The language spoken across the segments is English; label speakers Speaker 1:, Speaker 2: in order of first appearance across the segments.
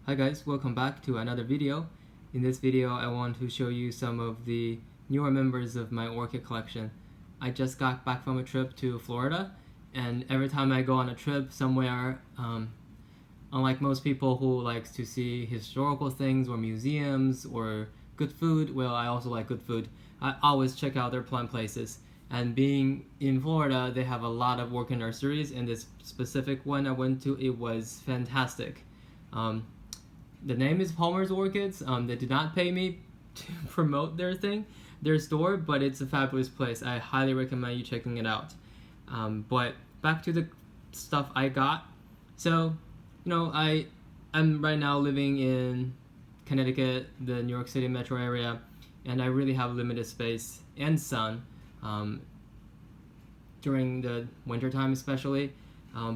Speaker 1: Hi guys, welcome back to another video. In this video I want to show you some of the newer members of my orchid collection. I just got back from a trip to Florida, and every time I go on a trip somewhere, unlike most people who likes to see historical things or museums or good food, well, I also like good food, I always check out their plant places. And being in Florida, they have a lot of orchid nurseries, and this specific one I went to, it was fantastic. The name is Palmer's Orchids. They did not pay me to promote their store, but it's a fabulous place. I highly recommend you checking it out. But back to the stuff I got. So, I'm right now living in Connecticut, the New York City metro area, and I really have limited space and sun during the winter time especially.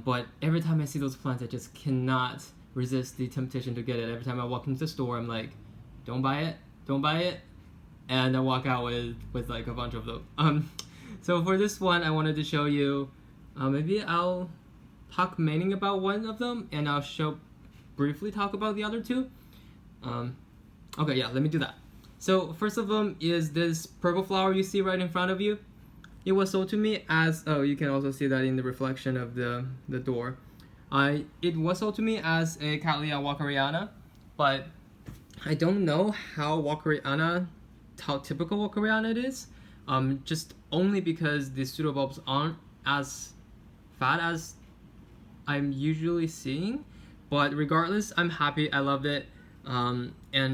Speaker 1: But every time I see those plants, I just cannot resist the temptation to get it. Every time I walk into the store, I'm like, don't buy it, and I walk out with like a bunch of them. So for this one, I wanted to show you, maybe I'll talk mainly about one of them, and I'll briefly talk about the other two. Okay, yeah, let me do that. So first of them is this purple flower you see right in front of you. It was sold to me as, you can also see that in the reflection of the door. It was sold to me as a Cattleya walkeriana, but I don't know how typical walkeriana it is. Just only because the pseudobulbs aren't as fat as I'm usually seeing. But regardless, I'm happy. I loved it. And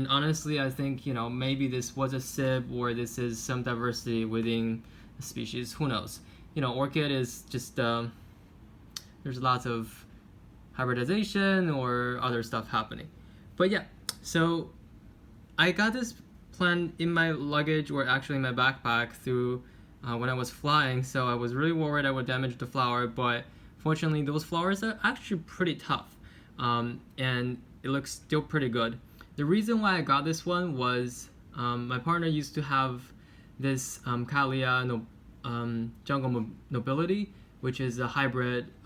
Speaker 1: honestly, I think maybe this was a SIB, or this is some diversity within the species. Who knows? Orchid is just there's lots of hybridization or other stuff happening. But yeah, so I got this plant in my luggage, or actually in my backpack, through when I was flying, so I was really worried I would damage the flower, but fortunately those flowers are actually pretty tough, and it looks still pretty good. The reason why I got this one was my partner used to have this Cattleya jungle nobility, which is a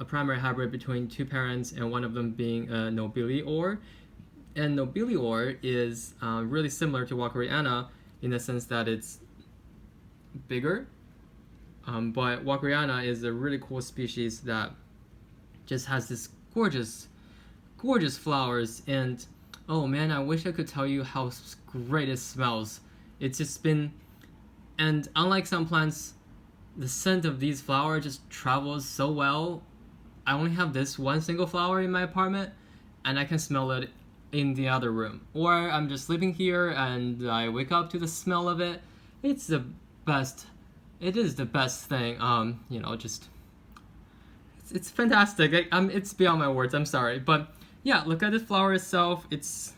Speaker 1: primary hybrid between two parents, and one of them being a nobilior. And nobilior is really similar to walkeriana in the sense that it's bigger, but walkeriana is a really cool species that just has this gorgeous flowers, and oh man, I wish I could tell you how great it smells. It's just been, and unlike some plants, the scent of these flowers just travels so well. I only have this one single flower in my apartment, and I can smell it in the other room. Or I'm just sleeping here and I wake up to the smell of it. It's the best. It is the best thing. It's fantastic. It's beyond my words. I'm sorry, but yeah, look at the flower itself. It's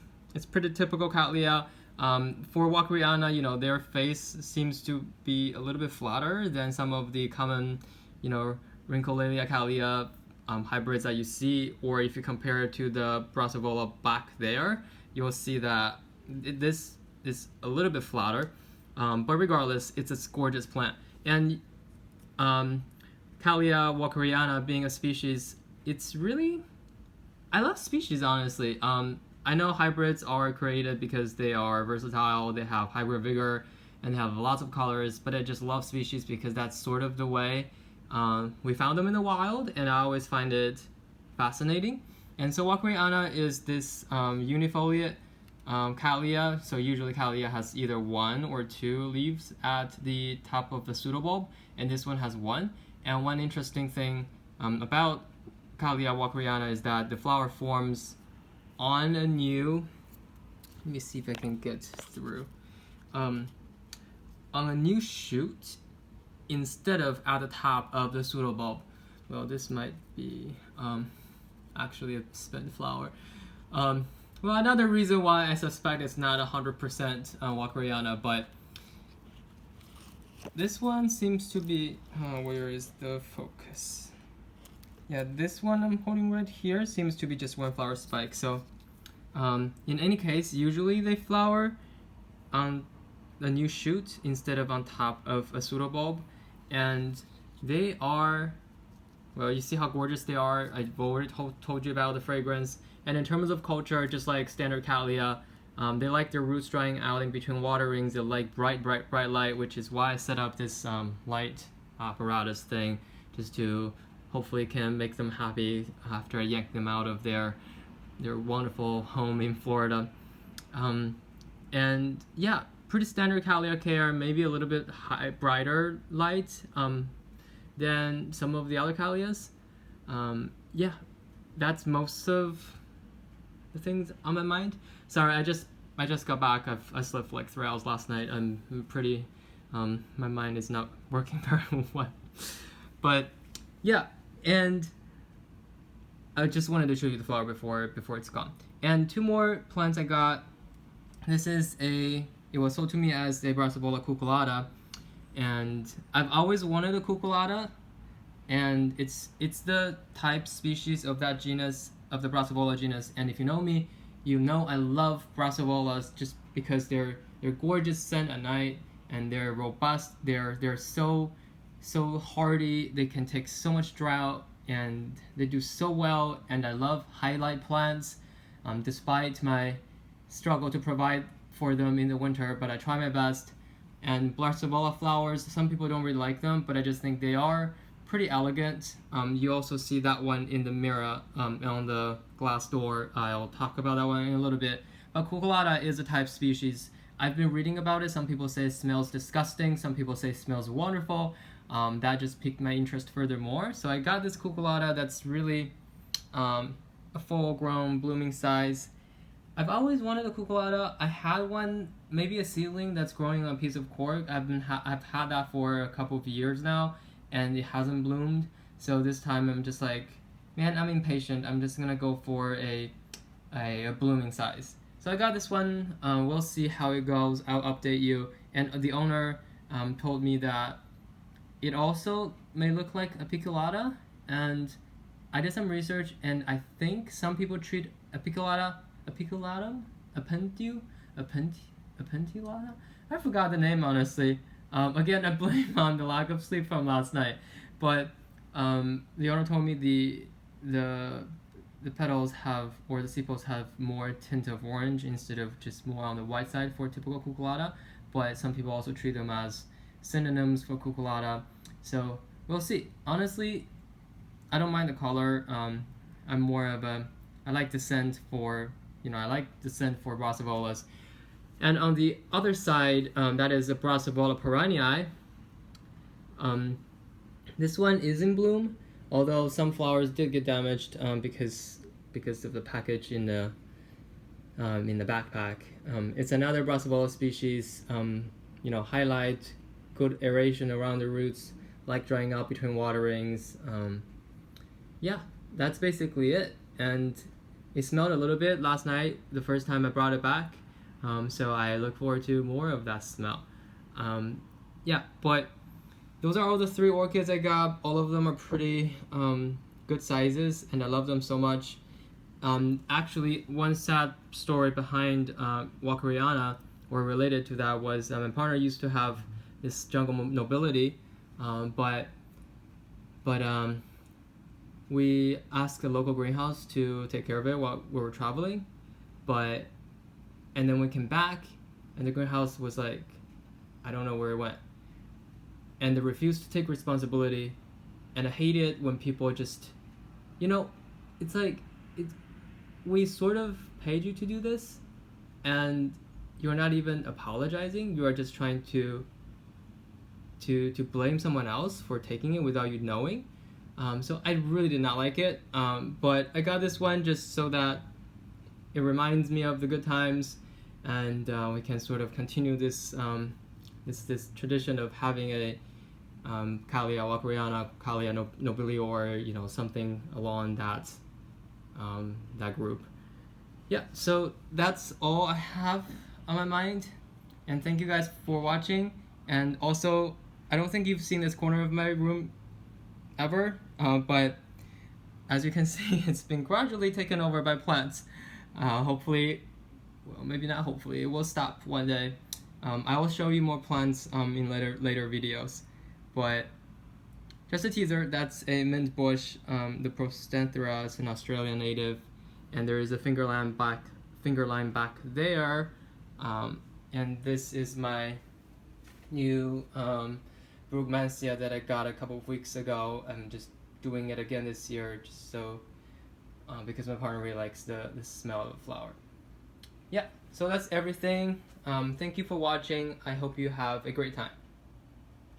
Speaker 1: pretty typical Cattleya. For walkeriana, their face seems to be a little bit flatter than some of the common, Wrinkleya Cattleya hybrids that you see. Or if you compare it to the Brassavola back there, you'll see that this is a little bit flatter. But regardless, it's a gorgeous plant. And Cattleya walkeriana being a species, it's really, I love species, honestly. I know hybrids are created because they are versatile, they have hybrid vigor, and they have lots of colors, but I just love species because that's sort of the way we found them in the wild, and I always find it fascinating. And so walkeriana is this unifoliate Cattleya, so usually Cattleya has either one or two leaves at the top of the pseudobulb, and this one has one. And one interesting thing about Cattleya walkeriana is that the flower forms on a new, let me see if I can get through, on a new shoot instead of at the top of the pseudobulb. Well, this might be actually a spent flower. Well, another reason why I suspect it's not 100% walkeriana, but this one seems to be, where is the focus? Yeah, this one I'm holding right here seems to be just one flower spike. So in any case, usually they flower on a new shoot instead of on top of a pseudobulb, and they are well, you see how gorgeous they are. I've already told you about the fragrance. And in terms of culture, just like standard Cattleya, they like their roots drying out in between waterings. They like bright light, which is why I set up this light apparatus thing, just to hopefully can make them happy after I yank them out of their wonderful home in Florida. And yeah, pretty standard Cattleya care, maybe a little bit brighter light than some of the other Cattleyas. Yeah, that's most of the things on my mind. Sorry, I just got back. I slept for like 3 hours last night. I'm pretty, my mind is not working very well. But yeah, and I just wanted to show you the flower before it's gone. And 2 more plants I got. This is it was sold to me as a Brassavola cucullata, and I've always wanted a cucullata, and it's the type species of that genus, of the Brassavola genus. And if you know me, you know I love Brassavolas just because they're gorgeous scent at night, and they're robust. They're so hardy. They can take so much drought, and they do so well. And I love highlight plants, despite my struggle to provide for them in the winter, but I try my best. And Brassavola flowers, some people don't really like them, but I just think they are pretty elegant. You also see that one in the mirror on the glass door. I'll talk about that one in a little bit. But cucullata is a type species. I've been reading about it. Some people say it smells disgusting. Some people say it smells wonderful. That just piqued my interest furthermore. So I got this cucullata that's really a full-grown blooming size. I've always wanted a cucullata. I had one, maybe a seedling that's growing on a piece of cork. I've had that for a couple of years now, and it hasn't bloomed. So this time I'm just like, man, I'm impatient. I'm just gonna go for a blooming size. So I got this one. We'll see how it goes. I'll update you. And the owner told me that it also may look like a picolata, and I did some research, and I think some people treat a picolata, a pentilata? I forgot the name, honestly. Again, I blame on the lack of sleep from last night. But the owner told me the petals have, or the sepals have more tint of orange instead of just more on the white side for typical cucullata. But some people also treat them as synonyms for cucullata. So we'll see. Honestly, I don't mind the color. I'm more of I like the scent for, Brassavolas. And on the other side, that is a Brassavola perrinii. This one is in bloom, although some flowers did get damaged because of the package in the backpack. It's another Brassavola species. Highlight, good aeration around the roots, like drying out between waterings. Yeah, that's basically it. And it smelled a little bit last night, the first time I brought it back. So I look forward to more of that smell. Yeah, but those are all the 3 orchids I got. All of them are pretty good sizes, and I love them so much. Actually, one sad story behind walkeriana, or related to that, was my partner used to have this jungle nobility, but we asked a local greenhouse to take care of it while we were traveling, and then we came back, and the greenhouse was like, I don't know where it went, and they refused to take responsibility. And I hate it when people just, it's like, we sort of paid you to do this, and you're not even apologizing. You are just trying to blame someone else for taking it without you knowing. So I really did not like it, but I got this one just so that it reminds me of the good times, and we can sort of continue this this tradition of having a Cattleya walkeriana, Cattleya nobili, or something along that group. Yeah, so that's all I have on my mind, and thank you guys for watching. And also, I don't think you've seen this corner of my room ever, but as you can see, it's been gradually taken over by plants. Hopefully, well, maybe not hopefully, it will stop one day. I will show you more plants in later videos, but just a teaser. That's a mint bush. The Prostanthera is an Australian native, and there is a finger line back there. And this is my new Brugmansia that I got a couple of weeks ago. I'm just doing it again this year, just so because my partner really likes the smell of the flower. Yeah, so that's everything. Thank you for watching. I hope you have a great time.